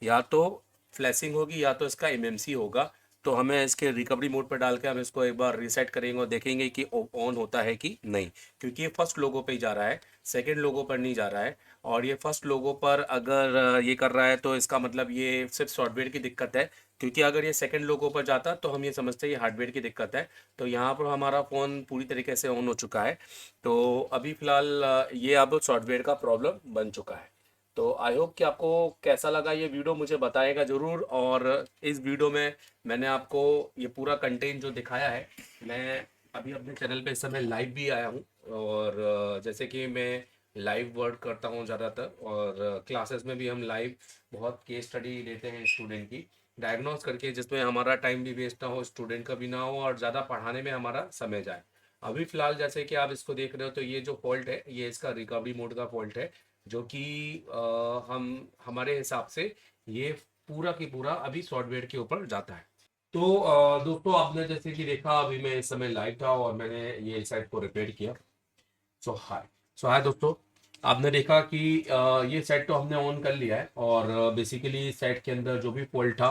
या तो फ्लैशिंग होगी या तो इसका एमएमसी होगा। तो हमें इसके रिकवरी मोड पर डाल के हम इसको एक बार रीसेट करेंगे और देखेंगे कि ऑन होता है कि नहीं। क्योंकि ये फर्स्ट लोगो पे ही जा रहा है, सेकंड लोगो पर नहीं जा रहा है। और ये फर्स्ट लोगो पर अगर ये कर रहा है तो इसका मतलब ये सिर्फ सॉफ्टवेयर की दिक्कत है। क्योंकि अगर ये सेकंड लोगो पर जाता तो हम ये समझते हैं ये हार्डवेयर की दिक्कत है। तो यहाँ पर हमारा फ़ोन पूरी तरीके से ऑन हो चुका है। तो अभी फ़िलहाल ये अब सॉफ्टवेयर का प्रॉब्लम बन चुका है। तो आई होप कि आपको कैसा लगा ये वीडियो, मुझे बताएगा ज़रूर। और इस वीडियो में मैंने आपको ये पूरा कंटेंट जो दिखाया है, मैं अभी अपने चैनल पे इस समय लाइव भी आया हूँ। और जैसे कि मैं लाइव वर्क करता हूँ ज़्यादातर, और क्लासेस में भी हम लाइव बहुत केस स्टडी लेते हैं स्टूडेंट की डायग्नोस करके, जिसमें हमारा टाइम भी वेस्ट ना हो, स्टूडेंट का भी ना हो और ज़्यादा पढ़ाने में हमारा समय जाए। अभी फ़िलहाल जैसे कि आप इसको देख रहे हो, तो ये जो फॉल्ट है ये इसका रिकवरी मोड का फॉल्ट है, जो कि हम हमारे हिसाब से ये पूरा की पूरा अभी सॉफ्टवेयर के ऊपर जाता है। तो दोस्तों आपने जैसे कि देखा, अभी मैं इस समय लाइव था और मैंने ये साइट को रिपेयर किया। सो हाय सो हाय दोस्तों, आपने देखा कि ये सेट तो हमने ऑन कर लिया है और बेसिकली सेट के अंदर जो भी फॉल्ट था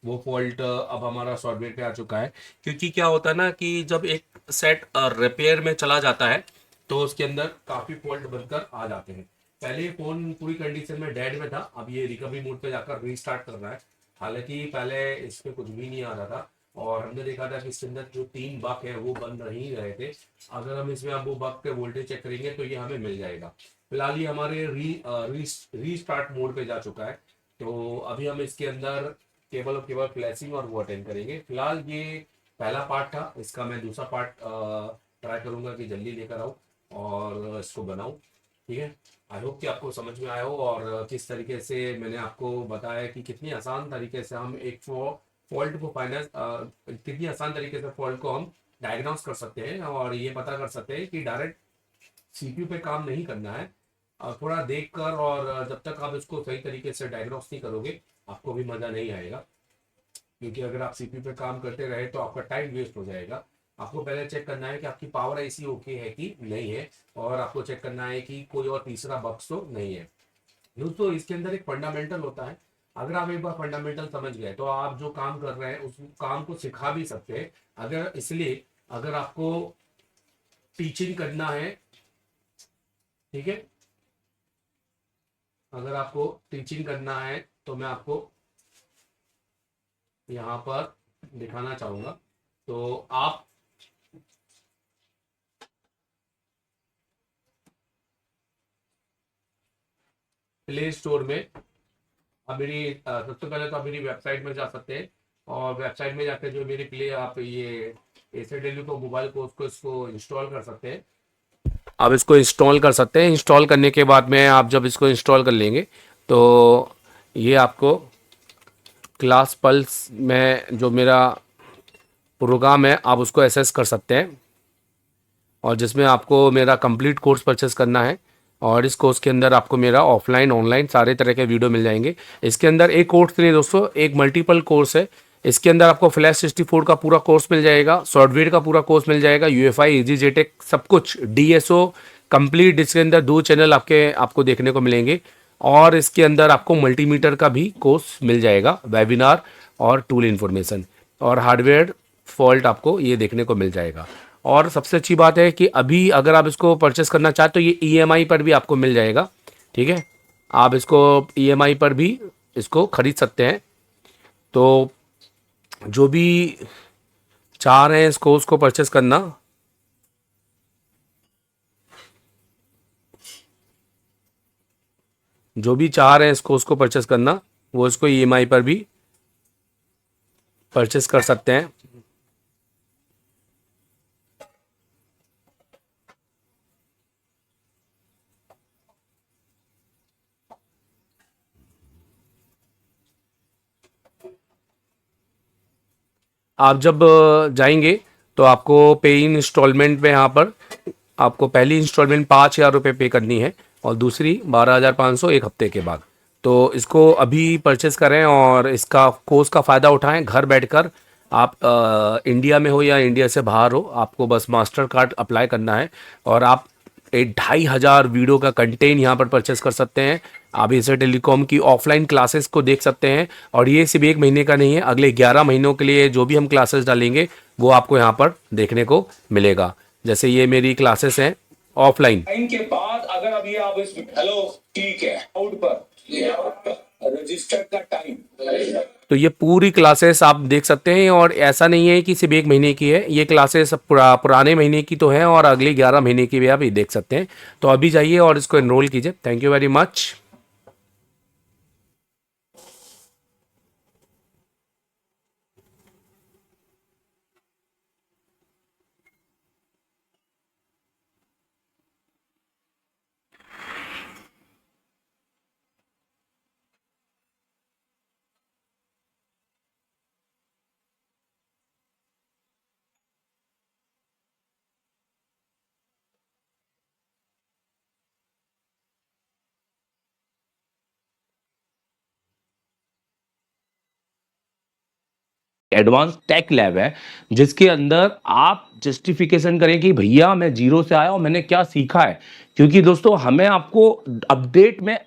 वो फॉल्ट अब हमारा सॉफ्टवेयर पे आ चुका है। क्योंकि क्या होता है ना कि जब एक सेट रिपेयर में चला जाता है तो उसके अंदर काफ़ी फॉल्ट बनकर आ जाते हैं। पहले ये फ़ोन पूरी कंडीशन में डेड में था, अब ये रिकवरी मोड पे जाकर रीस्टार्ट कर रहा है। हालांकि पहले इस पे कुछ भी नहीं आ रहा था और हमने देखा था कि इसके अंदर जो 3 बग है वो बन नहीं रहे थे। अगर हम इसमें अब वो बग के वोल्टेज चेक करेंगे तो ये हमें मिल जाएगा। फिलहाल ये हमारे रीस्टार्ट मोड पे जा चुका है। तो अभी हम इसके अंदर केवल और केवल फ्लैशिंग और वो अटेंड करेंगे। फिलहाल ये पहला पार्ट था, इसका मैं दूसरा पार्ट ट्राई करूंगा कि जल्दी लेकर आऊँ और इसको बनाऊँ, ठीक है। आई होप कि आपको समझ में आया हो और किस तरीके से मैंने आपको बताया कि कितनी आसान तरीके से हम एक फॉल्ट को कितनी आसान तरीके से फॉल्ट को हम डायग्नोस कर सकते हैं और ये पता कर सकते हैं कि डायरेक्ट सीपीयू पे काम नहीं करना है। थोड़ा देख कर, और जब तक आप इसको सही तरीके से डायग्नोस नहीं करोगे आपको भी मज़ा नहीं आएगा। क्योंकि अगर आप सीपीयू पे काम करते रहे तो आपका टाइम वेस्ट हो जाएगा। आपको पहले चेक करना है कि आपकी पावर ऐसी ओके है कि नहीं है, और आपको चेक करना है कि कोई और तीसरा बक्स तो नहीं है। दोस्तों इसके अंदर एक फंडामेंटल होता है। अगर आप एक बार फंडामेंटल समझ गए तो आप जो काम कर रहे हैं उस काम को सिखा भी सकते हैं। अगर इसलिए अगर आपको टीचिंग करना है, ठीक है, अगर आपको टीचिंग करना है तो मैं आपको यहाँ पर दिखाना चाहूँगा। तो आप प्ले स्टोर में आप मेरी सबसे पहले तो आप मेरी वेबसाइट में जा सकते हैं, और वेबसाइट में जाकर जो मेरी प्ले आप ये एसर डेली को मोबाइल कोर्स को इसको इंस्टॉल कर सकते हैं। आप इसको इंस्टॉल कर सकते हैं। इंस्टॉल करने के बाद में आप जब इसको इंस्टॉल कर लेंगे तो ये आपको क्लास पल्स में जो मेरा प्रोग्राम है आप उसको एक्सेस कर सकते हैं, और जिसमें आपको मेरा कंप्लीट कोर्स परचेस करना है। और इस कोर्स के अंदर आपको मेरा ऑफलाइन ऑनलाइन सारे तरह के वीडियो मिल जाएंगे। इसके अंदर एक कोर्स नहीं दोस्तों, एक मल्टीपल कोर्स है। इसके अंदर आपको फ्लैश 64 का पूरा कोर्स मिल जाएगा, सॉफ्टवेयर का पूरा कोर्स मिल जाएगा, यूएफआई इजी जेटेक सब कुछ, डीएसओ कंप्लीट। इसके अंदर 2 चैनल आपको देखने को मिलेंगे, और इसके अंदर आपको मल्टीमीटर का भी कोर्स मिल जाएगा, वेबिनार और टूल इन्फॉर्मेशन और हार्डवेयर फॉल्ट आपको ये देखने को मिल जाएगा। और सबसे अच्छी बात है कि अभी अगर आप इसको परचेस करना चाहते तो ये ईएमआई पर भी आपको मिल जाएगा। ठीक है, आप इसको ईएमआई पर भी इसको खरीद सकते हैं। तो जो भी चाह रहे हैं इस कोर्स को परचेस करना, जो भी चाह रहे हैं इस कोर्स को परचेस करना वो इसको ईएमआई पर भी परचेस कर सकते हैं। आप जब जाएंगे तो आपको पे इन इंस्टॉलमेंट में यहाँ पर आपको पहली इंस्टॉलमेंट 5,000 रुपये पे करनी है, और दूसरी 12,500 एक हफ्ते के बाद। तो इसको अभी परचेस करें और इसका कोर्स का फ़ायदा उठाएं। घर बैठकर आप इंडिया में हो या इंडिया से बाहर हो, आपको बस मास्टर कार्ड अप्लाई करना है, और आप 2,500 वीडियो का कंटेंट यहाँ पर परचेस कर सकते हैं। आप एसर टेलीकॉम की ऑफलाइन क्लासेस को देख सकते हैं, और ये सिर्फ 1 महीने का नहीं है, अगले 11 महीनों के लिए जो भी हम क्लासेस डालेंगे वो आपको यहाँ पर देखने को मिलेगा। जैसे ये मेरी क्लासेस हैं ऑफलाइन के बाद, अगर अभी आप इस हेलो ठीक है आउट पर रजिस्टर का टाइम, तो ये पूरी क्लासेस आप देख सकते हैं। और ऐसा नहीं है कि सिर्फ 1 महीने की है, ये क्लासेस पुराने महीने की तो है, और अगले 11 महीने की भी आप ये देख सकते हैं। तो अभी जाइए और इसको एनरोल कीजिए। Thank you very much. Advance tech lab है जिसके अंदर आप जस्टिफिकेशन करें कि भैया मैं जीरो से आया और मैंने क्या सीखा है। क्योंकि दोस्तों हमें आपको अपडेट में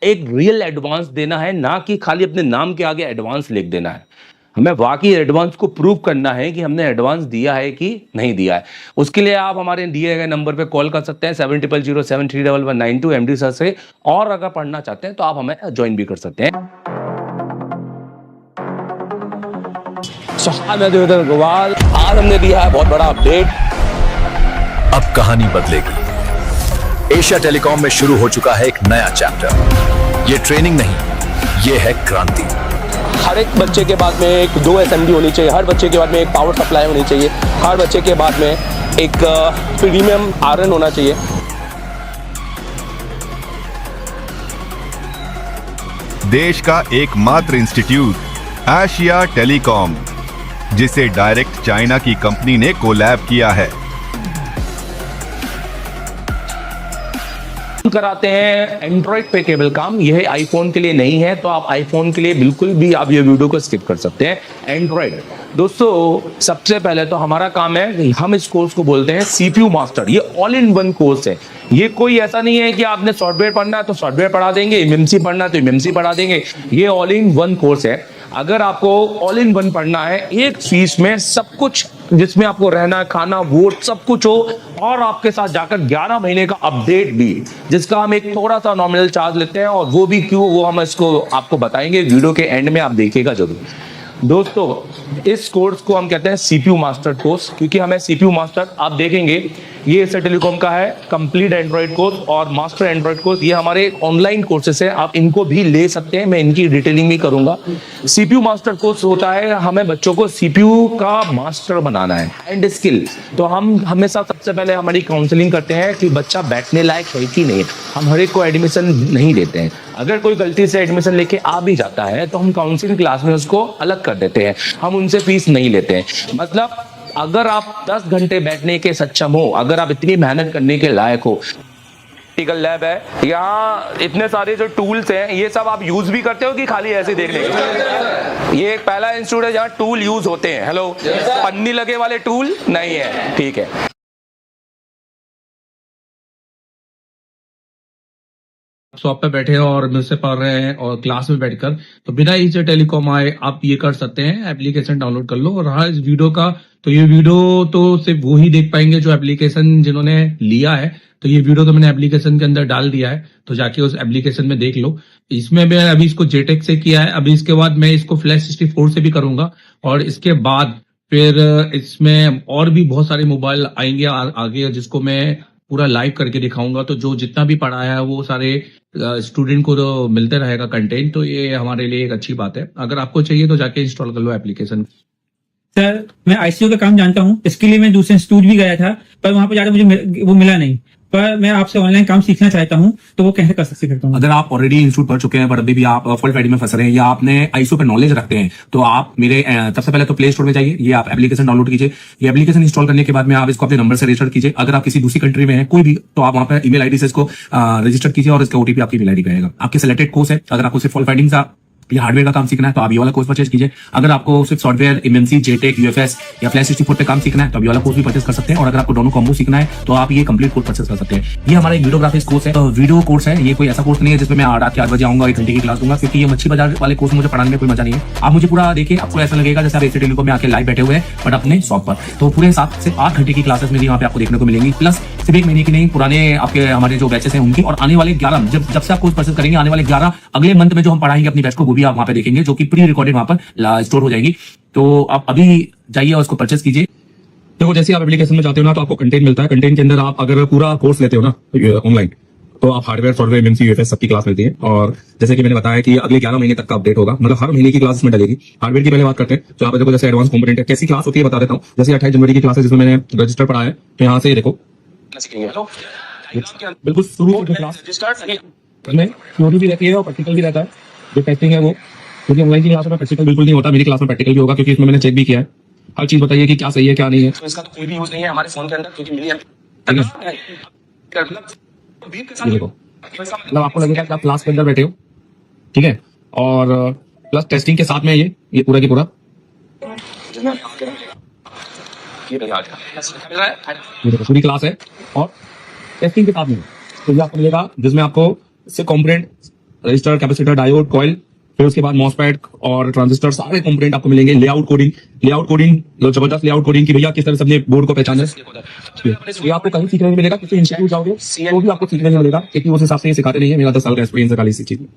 एक रियल एडवांस देना है, ना कि खाली अपने नाम के आगे एडवांस लिख देना है। हमें वाकई एडवांस को प्रूव करना है कि हमने एडवांस दिया है कि नहीं दिया है। उसके लिए आप हमारे दिए गए नंबर पे कॉल कर सकते हैं 7007311192 एमडी सर से, और अगर पढ़ना चाहते हैं तो आप हमें ज्वाइन भी कर सकते हैं। मैं देवेंद्र गोवाल, आज हमने दिया है बहुत बड़ा अपडेट। अब कहानी बदलेगी। एशिया टेलीकॉम में शुरू हो चुका है एक नया चैप्टर। ये ट्रेनिंग नहीं, ये है क्रांति। हर एक बच्चे के बाद में एक 2 एसएमडी होनी चाहिए, हर बच्चे के बाद में एक पावर सप्लाई होनी चाहिए, हर बच्चे के बाद में एक प्रीमियम आयरन होना चाहिए। देश का एकमात्र इंस्टीट्यूट एशिया टेलीकॉम, जिसे डायरेक्ट चाइना की कंपनी ने कोलैब किया है। कराते हैं एंड्रॉइड पे केबल काम, यह आईफोन के लिए नहीं है, तो आप आईफोन के लिए बिल्कुल भी आप ये वीडियो को स्किप कर सकते हैं। एंड्रॉइड दोस्तों सबसे पहले तो हमारा काम है, हम इस कोर्स को बोलते हैं सीपीयू मास्टर। ये ऑल इन वन कोर्स है। ये कोई ऐसा नहीं है कि आपने सॉफ्टवेयर पढ़ना है तो सॉफ्टवेयर पढ़ा देंगे, एमएमसी पढ़ना है तो एमएमसी पढ़ा देंगे। ये ऑल इन वन कोर्स है। अगर आपको ऑल इन वन पढ़ना है, एक फीस में सब कुछ, जिसमें आपको रहना, खाना, वोट सब कुछ हो, और आपके साथ जाकर 11 महीने का अपडेट भी, जिसका हम एक थोड़ा सा नॉमिनल चार्ज लेते हैं, और वो भी क्यों, वो हम इसको आपको बताएंगे वीडियो के एंड में, आप देखिएगा जरूर। दोस्तों, इस कोर्स को हम कहते हैं सीपीयू मास्टर कोर्स, क्योंकि हमें सीपीयू मास्टर, आप देखेंगे ये एशिया टेलीकॉम का है कंप्लीट एंड्रॉइड कोर्स और मास्टर एंड्रॉइड कोर्स। ये हमारे ऑनलाइन कोर्सेस है, आप इनको भी ले सकते हैं, मैं इनकी डिटेलिंग भी करूंगा। सीपीयू मास्टर कोर्स होता है, हमें बच्चों को सीपीयू का मास्टर बनाना है, हैंड स्किल। तो हम हमेशा सबसे पहले हमारी काउंसलिंग करते हैं कि बच्चा बैठने लायक है कि नहीं। हम हर एक को एडमिशन नहीं देते हैं, अगर कोई गलती से एडमिशन लेके आ भी जाता है तो हम काउंसलिंग क्लास में उसको अलग कर देते हैं, हम उनसे फीस नहीं लेते हैं। मतलब अगर आप 10 घंटे बैठने के सक्षम हो, अगर आप इतनी मेहनत करने के लायक हो, प्रैक्टिकल लैब है, यहाँ इतने सारे जो टूल्स हैं, ये सब आप यूज भी करते हो कि खाली ऐसे देखने के? ये एक पहला इंस्टीट्यूट है जहाँ टूल यूज होते हैं। हेलो, पन्नी लगे वाले टूल नहीं है, ठीक है। शॉप पे बैठे हैं और मुझसे पढ़ रहे हैं और क्लास में बैठकर, तो बिना एशिया टेलीकॉम आए आप ये कर सकते हैं, एप्लीकेशन डाउनलोड कर लो। और रहा इस वीडियो का, तो ये वीडियो तो सिर्फ वो ही देख पाएंगे जो एप्लीकेशन जिन्होंने लिया है। तो ये वीडियो तो मैंने एप्लीकेशन के अंदर डाल दिया है, तो जाके उस एप्लीकेशन में देख लो। इसमें मैं अभी इसको जेटेक से किया है, अभी इसके बाद मैं इसको फ्लैश 64 से भी करूंगा, और इसके बाद फिर इसमें और भी बहुत सारे मोबाइल आएंगे आगे, जिसको मैं पूरा लाइव करके दिखाऊंगा। तो जो जितना भी पढ़ाया है वो सारे स्टूडेंट को तो मिलते रहेगा कंटेंट, तो ये हमारे लिए एक अच्छी बात है। अगर आपको चाहिए तो जाके इंस्टॉल कर लो एप्लीकेशन। सर, मैं आईसीयू का काम जानता हूँ, इसके लिए मैं दूसरे इंस्टीट्यूट भी गया था, पर वहां पर जाकर मुझे वो मिला नहीं। पर मैं आपसे ऑनलाइन काम सीखना चाहता हूँ, तो वो कैसे कर सकता हूँ? अगर आप ऑलरेडी इंस्टीट्यूट पढ़ चुके हैं पर अभी भी आप फुल फाइड में फंस रहे हैं, या आपने आईसीयू पे नॉलेज रखते हैं, तो आप मेरे सबसे पहले तो प्ले स्टोर में जाइए, ये आप एप्लीकेशन डाउनलोड कीजिए। ये एप्लीकेशन इंस्टॉल करने के बाद में आप इसको अपने नंबर से रजिस्टर कीजिए। अगर आप किसी दूसरी कंट्री में हैं कोई भी, तो आप वहां पर ईमेल आईडी से इसको रजिस्टर कीजिए, और इसका ओटीपी आपकी ईमेल आईडी पे आएगा। आपके सिलेक्टेड कोर्स है, अगर आपको सिर्फ फुल फाइडिंग का या हार्डवेयर का काम सीखना है तो आप ये वाला कोर्स परचेज कीजिए। अगर आपको सिर्फ सॉफ्टवेयर, एमएमसी, जेटेक, यूएफएस या फ्लैश 64 पे काम सीखना है तो आप ये वाला कोर्स भी परचेज कर सकते हैं। और अगर आपको दोनों कॉम्बो सीखना है तो आप ये कंप्लीट कोर्स परचेज कर सकते हैं। ये हमारा एक वीडियोग्राफिक्स कोर्स है, वीडियो कोर्स है। ये कोई ऐसा कोर्स नहीं है जिसमें मैं रात के 8 बजे आऊंगा, 1 घंटे की क्लास दूंगा, क्योंकि ये मच्छी बाजार वाले कोर्स मुझे पढ़ाने में कोई मजा नहीं है। आप मुझे पूरा देखिए, आपको ऐसा लगेगा जैसे आप एशिया टेलीकॉम में आके लाइव बैठे हुए हैं, बट अपने शॉप पर। तो पूरे 7 से 8 घंटे की क्लासेस मेरी यहाँ पे आपको देखने को मिलेंगी, प्लस सिर्फ 1 महीने की नहीं, पुराने आपके हमारे जो बैचेस हैं उनकी, और आने वाले 11 जब से आप कोर्स परचेज करेंगे, आने वाले 11 अगले मंथ में जो हम पढ़ाएंगे अपनी बैच को, वो भी आप वहाँ पे देखेंगे, जो कि प्री रिकॉर्डेड वहाँ पर स्टोर हो जाएगी। तो आप अभी जाइए और उसको परचेज कीजिए। देखो, जैसे आप एप्लीकेशन में जाते हो ना, तो आपको कंटेंट मिलता है। कंटेंट के अंदर आप अगर पूरा कोर्स लेते हो ना ऑनलाइन, तो आप हार्डवेयर, सॉफ्टवेयर, एमएमसी, यूएफएस सबकी क्लास मिलती है। और जैसे कि मैंने बताया कि अगले 11 महीने तक का अपडेट होगा, मतलब हर महीने की क्लास इसमें डलेगी। हार्डवेयर की पहले बात करते हैं, तो आप देखो जैसे एडवांस कंपोनेंट है, कैसी क्लास होती है बता देता हूँ। जैसे 28 जनवरी की क्लास है, जिसमें मैंने रजिस्टर पढ़ा है, तो यहाँ से देखो बिल्कुल शुरू होती है क्लास में, थ्योरी भी रहती है और प्रैक्टिकल भी रहता है। जो टेस्टिंग है वो, क्योंकि ऑनलाइन की क्लास में प्रैक्टिकल बिल्कुल नहीं होता, मेरी क्लास में प्रैक्टिकल भी होगा, क्योंकि इसमें मैंने चेक भी किया है। हर चीज बताइए कि क्या सही है क्या नहीं है। तो इसका तो कोई भी यूज नहीं है हमारे फोन के अंदर, क्योंकि मिली ये देखो, मतलब आपको लगेगा कि आप क्लास के अंदर बैठे हो, ठीक है। और प्लस टेस्टिंग के साथ में ये पूरा की पूरा ये देखो पूरी क्लास है, और टेस्टिंग के साथ में तो ये आपको मिलेगा, जिसमें आपको इससे component, register, capacitor, diode, coil, फिर उसके बाद मॉसफेट और ट्रांजिस्टर, सारे कंपोनेंट आपको मिलेंगे। लेआउट कोडिंग जबरदस्त लेआउट कोडिंग की भैया किस तरह से अपने बोर्ड को पहचाना है, ये आपको कहीं सीखने नहीं मिलेगा। किसी इंस्टीट्यूट जाओगे तो भी आपको सीखने नहीं मिलेगा, क्योंकि उस हिसाब से ये सिखाते नहीं है। मेरा 10 साल का एक्सपीरियंस है खाली इसी चीज में।